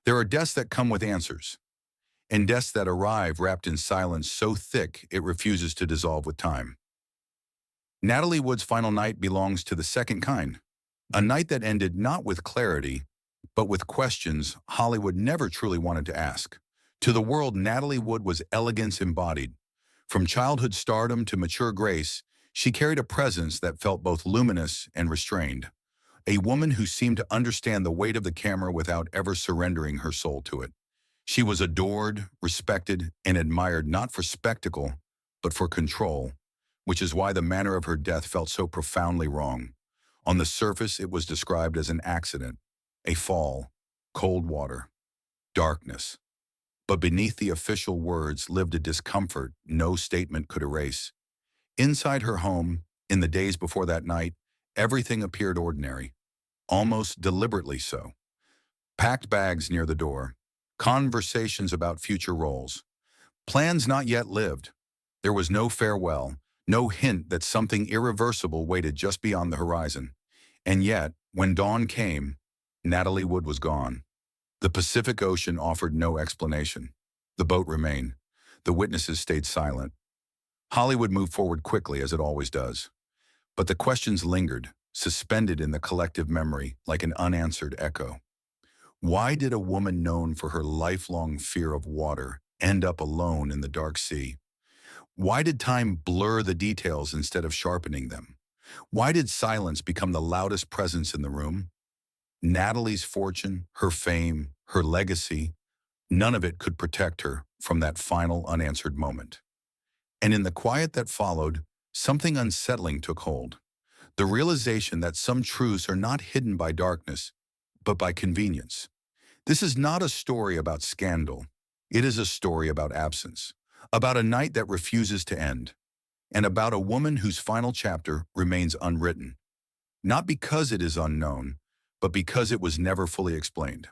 There are deaths that come with answers, and deaths that arrive wrapped in silence so thick it refuses to dissolve with time. Natalie Wood's final night belongs to the second kind, a night that ended not with clarity, but with questions Hollywood never truly wanted to ask. To the world, Natalie Wood was elegance embodied. From childhood stardom to mature grace, she carried a presence that felt both luminous and restrained. A woman who seemed to understand the weight of the camera without ever surrendering her soul to it. She was adored, respected, and admired not for spectacle, but for control, which is why the manner of her death felt so profoundly wrong. On the surface, it was described as an accident, a fall, cold water, darkness. But beneath the official words lived a discomfort no statement could erase. Inside her home, in the days before that night, everything appeared ordinary, almost deliberately so. Packed bags near the door, conversations about future roles, plans not yet lived. There was no farewell, no hint that something irreversible waited just beyond the horizon. And yet, when dawn came, Natalie Wood was gone. The Pacific Ocean offered no explanation. The boat remained. The witnesses stayed silent. Hollywood moved forward quickly, as it always does. But the questions lingered, suspended in the collective memory like an unanswered echo. Why did a woman known for her lifelong fear of water end up alone in the dark sea? Why did time blur the details instead of sharpening them? Why did silence become the loudest presence in the room? Natalie's fortune, her fame, her legacy, none of it could protect her from that final unanswered moment. And in the quiet that followed, something unsettling took hold. The realization that some truths are not hidden by darkness, but by convenience. This is not a story about scandal. It is a story about absence, about a night that refuses to end, and about a woman whose final chapter remains unwritten. Not because it is unknown, but because it was never fully explained.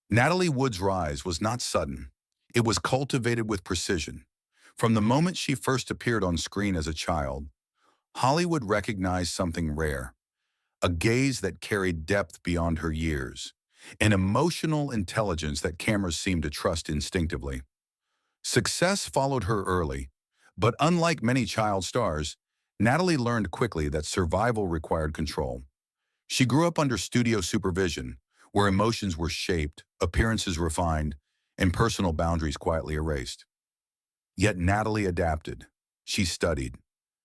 Natalie Wood's rise was not sudden. It was cultivated with precision. From the moment she first appeared on screen as a child, Hollywood recognized something rare, a gaze that carried depth beyond her years, an emotional intelligence that cameras seemed to trust instinctively. Success followed her early, but unlike many child stars, Natalie learned quickly that survival required control. She grew up under studio supervision, where emotions were shaped, appearances refined, and personal boundaries quietly erased. Yet Natalie adapted. She studied.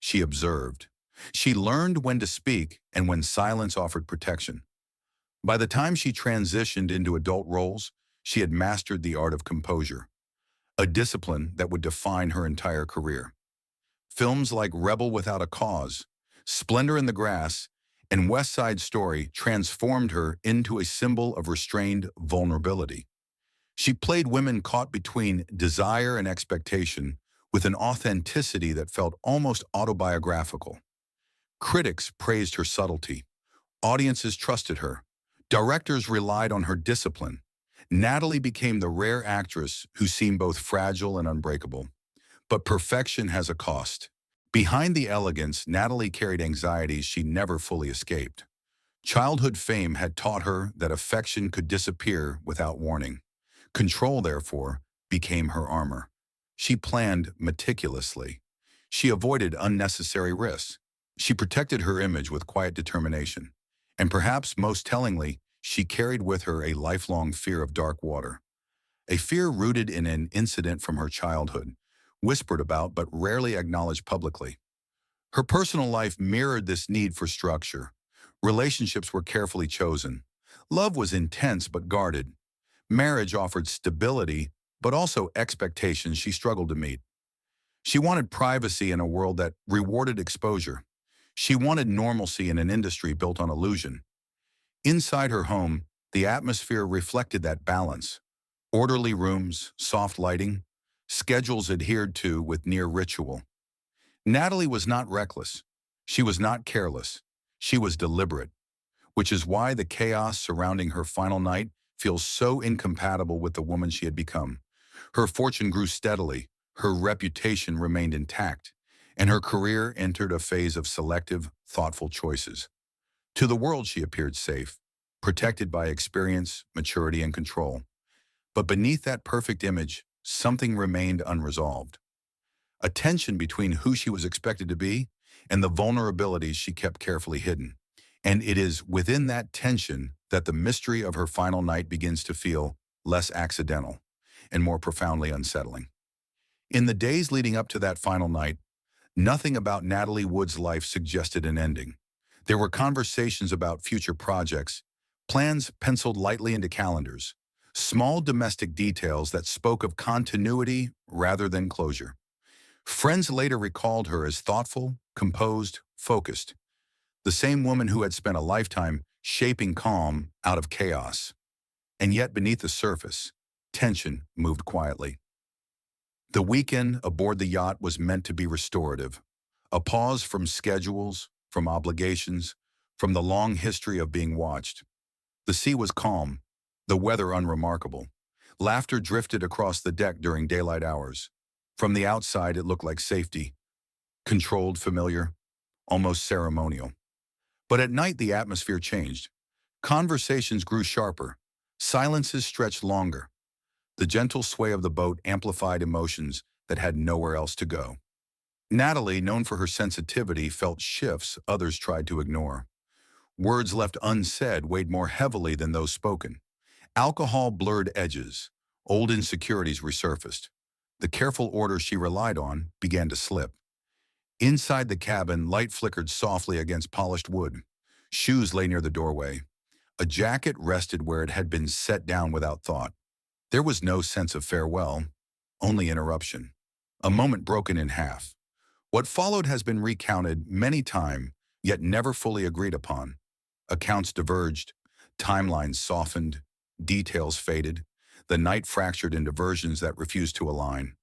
She observed. She learned when to speak and when silence offered protection. By the time she transitioned into adult roles, she had mastered the art of composure, a discipline that would define her entire career. Films like Rebel Without a Cause, Splendor in the Grass, and West Side Story transformed her into a symbol of restrained vulnerability. She played women caught between desire and expectation with an authenticity that felt almost autobiographical. Critics praised her subtlety. Audiences trusted her. Directors relied on her discipline. Natalie became the rare actress who seemed both fragile and unbreakable. But perfection has a cost. Behind the elegance, Natalie carried anxieties she never fully escaped. Childhood fame had taught her that affection could disappear without warning. Control, therefore, became her armor. She planned meticulously. She avoided unnecessary risks. She protected her image with quiet determination. And perhaps most tellingly, she carried with her a lifelong fear of dark water. A fear rooted in an incident from her childhood, whispered about but rarely acknowledged publicly. Her personal life mirrored this need for structure. Relationships were carefully chosen. Love was intense but guarded. Marriage offered stability, but also expectations she struggled to meet. She wanted privacy in a world that rewarded exposure. She wanted normalcy in an industry built on illusion. Inside her home, the atmosphere reflected that balance. Orderly rooms, soft lighting, schedules adhered to with near ritual. Natalie was not reckless. She was not careless. She was deliberate, which is why the chaos surrounding her final night feels so incompatible with the woman she had become. Her fortune grew steadily, her reputation remained intact, and her career entered a phase of selective, thoughtful choices. To the world she appeared safe, protected by experience, maturity, and control. But beneath that perfect image, something remained unresolved. A tension between who she was expected to be and the vulnerabilities she kept carefully hidden. And it is within that tension that the mystery of her final night begins to feel less accidental and more profoundly unsettling. In the days leading up to that final night, nothing about Natalie Wood's life suggested an ending. There were conversations about future projects, plans penciled lightly into calendars, small domestic details that spoke of continuity rather than closure. Friends later recalled her as thoughtful, composed, focused, the same woman who had spent a lifetime shaping calm out of chaos. And yet beneath the surface, tension moved quietly. The weekend aboard the yacht was meant to be restorative, a pause from schedules, from obligations, from the long history of being watched. The sea was calm, the weather unremarkable. Laughter drifted across the deck during daylight hours. From the outside, it looked like safety, controlled, familiar, almost ceremonial. But at night, the atmosphere changed. Conversations grew sharper. Silences stretched longer. The gentle sway of the boat amplified emotions that had nowhere else to go. Natalie, known for her sensitivity, felt shifts others tried to ignore. Words left unsaid weighed more heavily than those spoken. Alcohol blurred edges. Old insecurities resurfaced. The careful order she relied on began to slip. Inside the cabin, light flickered softly against polished wood. Shoes lay near the doorway. A jacket rested where it had been set down without thought. There was no sense of farewell, only interruption. A moment broken in half. What followed has been recounted many times, yet never fully agreed upon. Accounts diverged, timelines softened, details faded, the night fractured into versions that refused to align.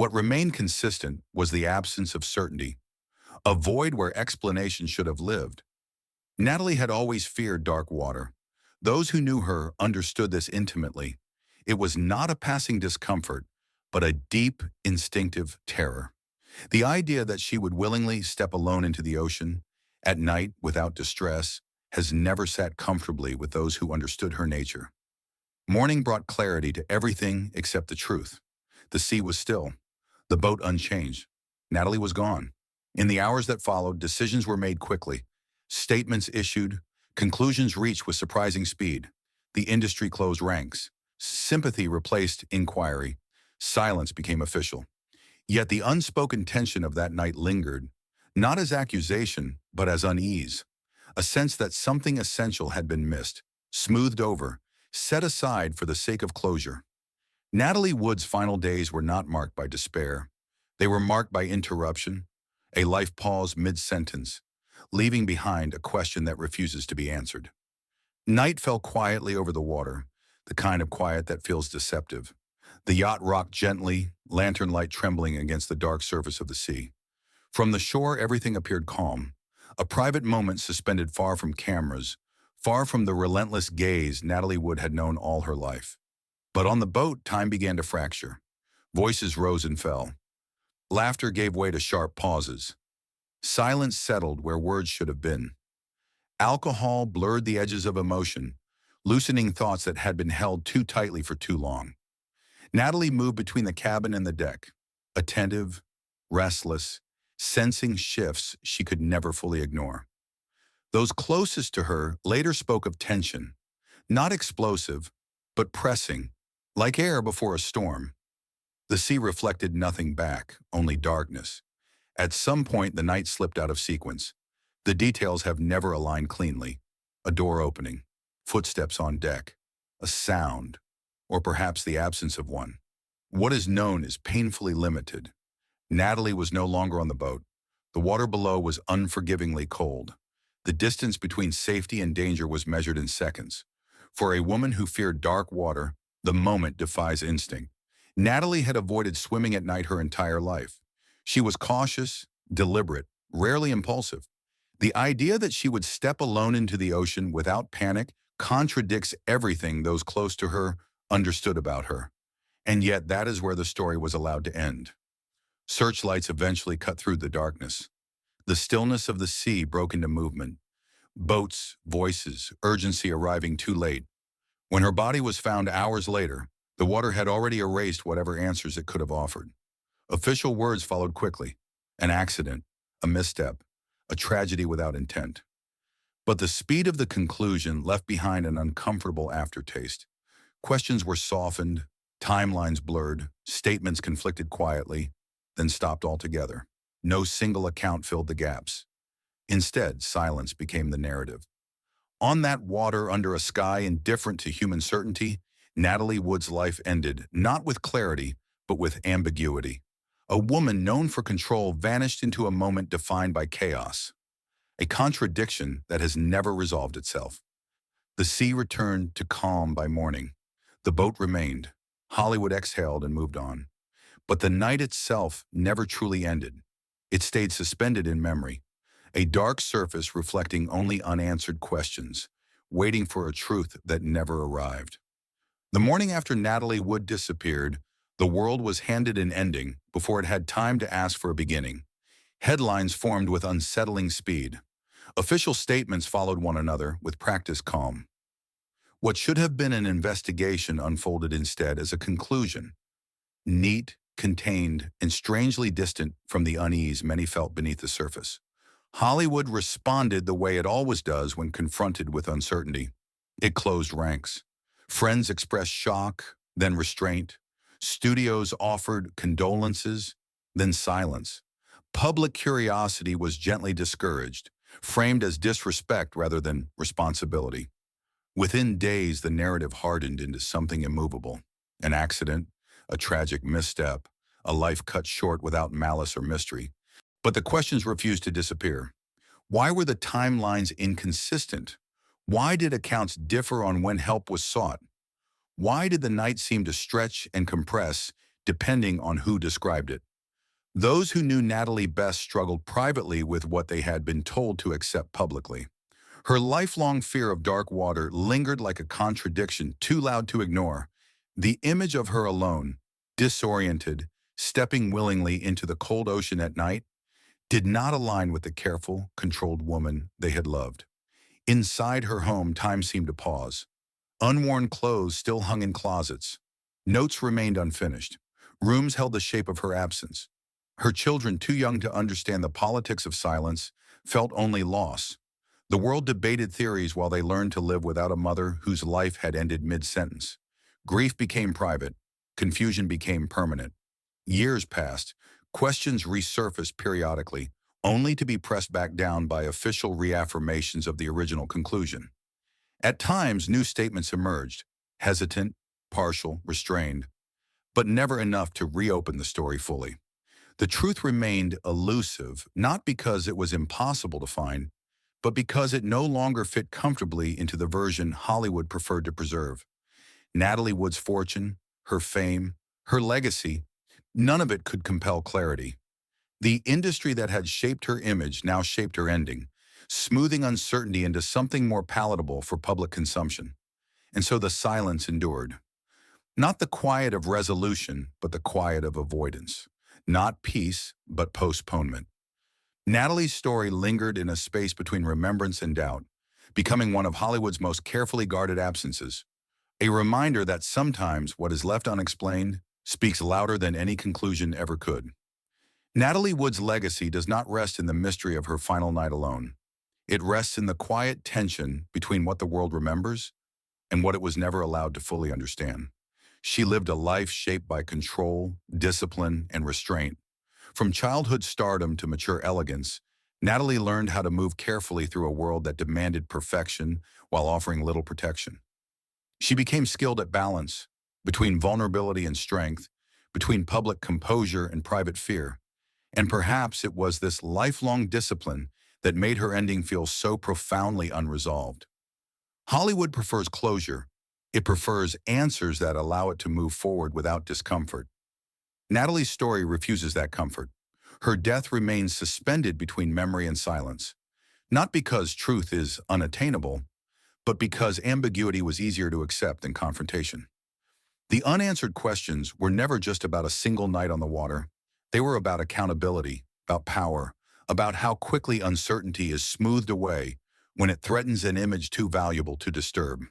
What remained consistent was the absence of certainty, a void where explanation should have lived. Natalie had always feared dark water. Those who knew her understood this intimately. It was not a passing discomfort, but a deep, instinctive terror. The idea that she would willingly step alone into the ocean, at night without distress, has never sat comfortably with those who understood her nature. Morning brought clarity to everything except the truth. The sea was still, the boat unchanged. Natalie was gone. In the hours that followed, decisions were made quickly. Statements issued, conclusions reached with surprising speed. The industry closed ranks. Sympathy replaced inquiry. Silence became official. Yet the unspoken tension of that night lingered, not as accusation, but as unease. A sense that something essential had been missed, smoothed over, set aside for the sake of closure. Natalie Wood's final days were not marked by despair. They were marked by interruption, a life pause mid-sentence, leaving behind a question that refuses to be answered. Night fell quietly over the water, the kind of quiet that feels deceptive. The yacht rocked gently, lantern light trembling against the dark surface of the sea. From the shore, everything appeared calm, a private moment suspended far from cameras, far from the relentless gaze Natalie Wood had known all her life. But on the boat, time began to fracture. Voices rose and fell. Laughter gave way to sharp pauses. Silence settled where words should have been. Alcohol blurred the edges of emotion, loosening thoughts that had been held too tightly for too long. Natalie moved between the cabin and the deck, attentive, restless, sensing shifts she could never fully ignore. Those closest to her later spoke of tension, not explosive, but pressing, like air before a storm. The sea reflected nothing back, only darkness. At some point, the night slipped out of sequence. The details have never aligned cleanly. A door opening, footsteps on deck, a sound, or perhaps the absence of one. What is known is painfully limited. Natalie was no longer on the boat. The water below was unforgivingly cold. The distance between safety and danger was measured in seconds. For a woman who feared dark water, the moment defies instinct. Natalie had avoided swimming at night her entire life. She was cautious, deliberate, rarely impulsive. The idea that she would step alone into the ocean without panic contradicts everything those close to her understood about her. And yet that is where the story was allowed to end. Searchlights eventually cut through the darkness. The stillness of the sea broke into movement. Boats, voices, urgency arriving too late. When her body was found hours later, The water had already erased whatever answers it could have offered. Official words followed quickly. An accident, a misstep, a tragedy without intent. But the speed of the conclusion left behind an uncomfortable aftertaste. Questions were softened, timelines blurred, statements conflicted quietly, then stopped altogether. No single account filled the gaps. Instead, silence became the narrative. On that water under a sky indifferent to human certainty, Natalie Wood's life ended, not with clarity, but with ambiguity. A woman known for control vanished into a moment defined by chaos, a contradiction that has never resolved itself. The sea returned to calm by morning. The boat remained. Hollywood exhaled and moved on. But the night itself never truly ended. It stayed suspended in memory, a dark surface reflecting only unanswered questions, waiting for a truth that never arrived. The morning after Natalie Wood disappeared, the world was handed an ending before it had time to ask for a beginning. Headlines formed with unsettling speed. Official statements followed one another with practiced calm. What should have been an investigation unfolded instead as a conclusion, neat, contained, and strangely distant from the unease many felt beneath the surface. Hollywood responded the way it always does when confronted with uncertainty. It closed ranks. Friends expressed shock, then restraint. Studios offered condolences, then silence. Public curiosity was gently discouraged, framed as disrespect rather than responsibility. Within days, the narrative hardened into something immovable. An accident, a tragic misstep, a life cut short without malice or mystery. But the questions refused to disappear. Why were the timelines inconsistent? Why did accounts differ on when help was sought? Why did the night seem to stretch and compress depending on who described it? Those who knew Natalie best struggled privately with what they had been told to accept publicly. Her lifelong fear of dark water lingered like a contradiction too loud to ignore. The image of her alone, disoriented, stepping willingly into the cold ocean at night, did not align with the careful, controlled woman they had loved. Inside her home, time seemed to pause. Unworn clothes still hung in closets. Notes remained unfinished. Rooms held the shape of her absence. Her children, too young to understand the politics of silence, felt only loss. The world debated theories while they learned to live without a mother whose life had ended mid-sentence. Grief became private. Confusion became permanent. Years passed. Questions resurfaced periodically, only to be pressed back down by official reaffirmations of the original conclusion. At times, new statements emerged, hesitant, partial, restrained, but never enough to reopen the story fully. The truth remained elusive, not because it was impossible to find, but because it no longer fit comfortably into the version Hollywood preferred to preserve. Natalie Wood's fortune, her fame, her legacy, none of it could compel clarity. The industry that had shaped her image now shaped her ending, smoothing uncertainty into something more palatable for public consumption. And so the silence endured. Not the quiet of resolution, but the quiet of avoidance. Not peace, but postponement. Natalie's story lingered in a space between remembrance and doubt, becoming one of Hollywood's most carefully guarded absences. A reminder that sometimes what is left unexplained speaks louder than any conclusion ever could. Natalie Wood's legacy does not rest in the mystery of her final night alone. It rests in the quiet tension between what the world remembers and what it was never allowed to fully understand. She lived a life shaped by control, discipline, and restraint. From childhood stardom to mature elegance, Natalie learned how to move carefully through a world that demanded perfection while offering little protection. She became skilled at balance, between vulnerability and strength, between public composure and private fear. And perhaps it was this lifelong discipline that made her ending feel so profoundly unresolved. Hollywood prefers closure. It prefers answers that allow it to move forward without discomfort. Natalie's story refuses that comfort. Her death remains suspended between memory and silence, not because truth is unattainable, but because ambiguity was easier to accept than confrontation. The unanswered questions were never just about a single night on the water. They were about accountability, about power, about how quickly uncertainty is smoothed away when it threatens an image too valuable to disturb.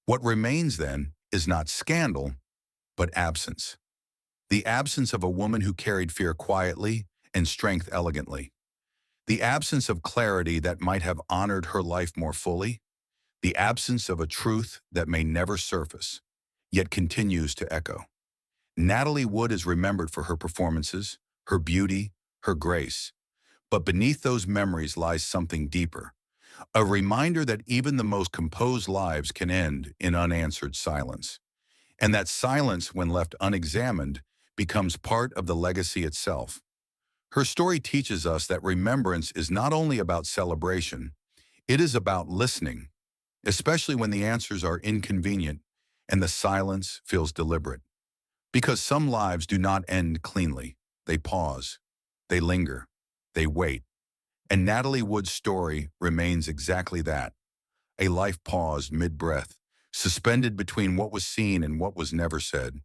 What remains then is not scandal, but absence. The absence of a woman who carried fear quietly and strength elegantly. The absence of clarity that might have honored her life more fully. The absence of a truth that may never surface, yet continues to echo. Natalie Wood is remembered for her performances, her beauty, her grace. But beneath those memories lies something deeper, a reminder that even the most composed lives can end in unanswered silence. And that silence, when left unexamined, becomes part of the legacy itself. Her story teaches us that remembrance is not only about celebration, it is about listening, especially when the answers are inconvenient and the silence feels deliberate. Because some lives do not end cleanly. They pause, they linger, they wait. And Natalie Wood's story remains exactly that, a life paused mid-breath, suspended between what was seen and what was never said.